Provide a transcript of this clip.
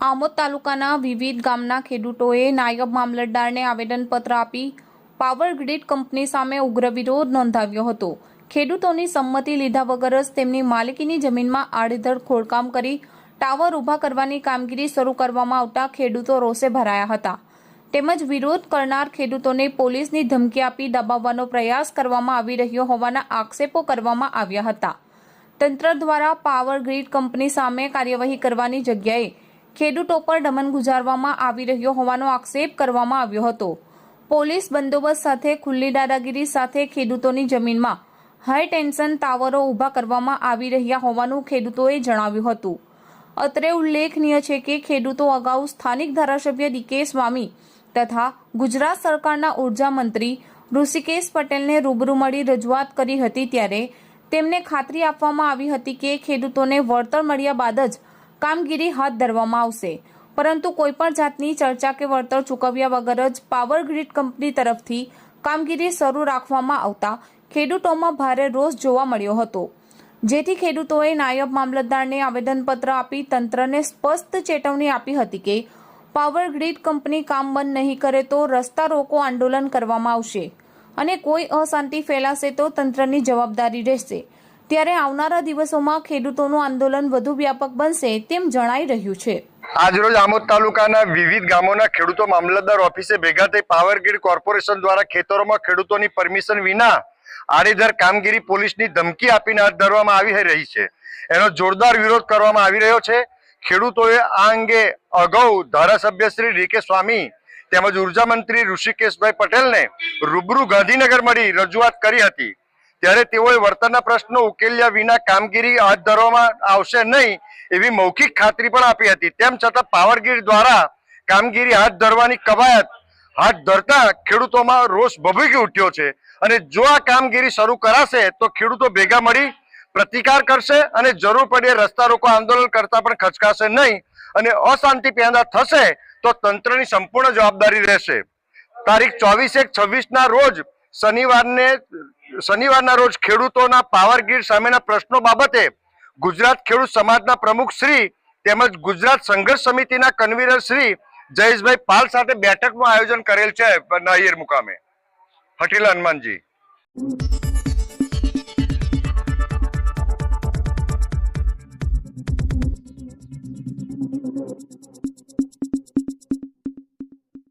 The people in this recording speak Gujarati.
આમોદ તાલુકાના વિવિધ ગામના ખેડૂતોએ નાયબ મામલતદારને આવેદનપત્ર આપી પાવર ગ્રીડ કંપની સામે ઉગ્ર વિરોધ નોંધાવ્યો હતો। ખેડૂતોની સંમતિ લીધા વગર જ તેમની માલિકીની જમીનમાં આડેધડ ખોદકામ કરી ટાવર ઊભા કરવાની કામગીરી શરૂ કરવામાં આવતા ખેડૂતો રોષે ભરાયા હતા। તેમજ વિરોધ કરનાર ખેડૂતોને પોલીસની ધમકી આપી દબાવવાનો પ્રયાસ કરવામાં આવી રહ્યો હોવાના આક્ષેપો કરવામાં આવ્યા હતા। તંત્ર દ્વારા પાવર ગ્રીડ કંપની સામે કાર્યવાહી કરવાની જગ્યાએ ખેડૂતો પર દમન ગુજારવામાં આવી રહ્યો હોવાનો આક્ષેપ કરવામાં આવ્યો હતો। પોલીસ બંદોબસ્ત સાથે ખુલ્લી દાદાગીરી સાથે ખેડૂતોની જમીનમાં હાઈ ટેન્શન ટાવરો ઊભા કરવામાં આવી રહ્યા હોવાનું ખેડૂતોએ જણાવ્યું હતું। અત્રે ઉલ્લેખનીય છે કે ખેડૂતો અગાઉ સ્થાનિક ધારાસભ્ય ડીકે સ્વામી તથા ગુજરાત સરકારના ઉર્જા મંત્રી ઋષિકેશ પટેલને રૂબરૂ મળી રજૂઆત કરી હતી, ત્યારે તેમને ખાતરી આપવામાં આવી હતી કે ખેડૂતોને વળતર મળ્યા બાદ જ કામગીરી હાથ ધરવામાં આવશે, પરંતુ કોઈપણ જાતની ચર્ચા કે વળતર ચૂકવ્યા વગર જ પાવર ગ્રીડ કંપની તરફથી કામગીરી શરૂ રાખવામાં આવતા ખેડૂતોમાં ભારે રોષ જોવા મળ્યો હતો, જેથી ખેડૂતોએ નાયબ મામલતદારને આવેદનપત્ર આપી તંત્રને સ્પષ્ટ ચેતવણી આપી હતી કે પાવર ગ્રીડ કંપની કામ બંધ નહીં કરે તો રસ્તા રોકો આંદોલન કરવામાં આવશે અને કોઈ અશાંતિ ફેલાશે તો તંત્રની જવાબદારી રહેશે। ત્યારે આવનારા દિવસોમાં ખેડૂતોનું આંદોલન વધુ વ્યાપક બનશે તેમ જણાઈ રહ્યું છે। આજરોજ આમોદ તાલુકાના વિવિધ ગામોના ખેડૂતો મામલતદાર ઓફિસે ભેગા થઈ પાવર ગ્રીડ કોર્પોરેશન દ્વારા ખેતરોમાં ખેડૂતોની પરમિશન વિના આડેધડ કામગીરી પોલીસની ધમકી આપીને હાથ ધરવામાં આવી રહી છે, એનો જોરદાર વિરોધ કરવામાં આવી રહ્યો છે। ખેડૂતોએ આ અંગે અગાઉ ધારાસભ્ય શ્રી ડીકે સ્વામી તેમજ ઉર્જા મંત્રી ઋષિકેશભાઈ પટેલને રૂબરૂ ગાંધીનગર મળી રજૂઆત કરી હતી, ત્યારે તેઓએ વળતરના પ્રશ્નો ઉકેલ્યા વિના કામગીરી હાથ ધરવામાં આવશે નહીં એવી મૌખિક ખાતરી પણ આપી હતી। તેમ છતાં પાવર ગ્રીડ દ્વારા કામગીરી હાથ ધરવાની કવાયત હાથ ધરતા ખેડૂતોમાં રોષ ભભૂકી ઉઠ્યો છે અને જો આ કામગીરી શરૂ કરાશે તો ખેડૂતો ભેગા મળી પ્રતિકાર કરશે અને જરૂર પડે રસ્તા રોકો આંદોલન કરતા પણ ખચકાશે નહીં અને અશાંતિ પેદા થશે તો તંત્રની સંપૂર્ણ જવાબદારી રહેશે। તારીખ 24/1/26 રોજ શનિવારના રોજ ખેડૂતોના પાવર ગ્રીડ સામેના પ્રશ્નો બાબતે ગુજરાત ખેડૂત સમાજના પ્રમુખ શ્રી તેમજ ગુજરાત સંઘર્ષ સમિતિના કન્વીનર શ્રી જયેશભાઈ પાલ સાથે બેઠકનું આયોજન કરેલ છે નાયર મુકામે। હઠીલા હનુમાનજી।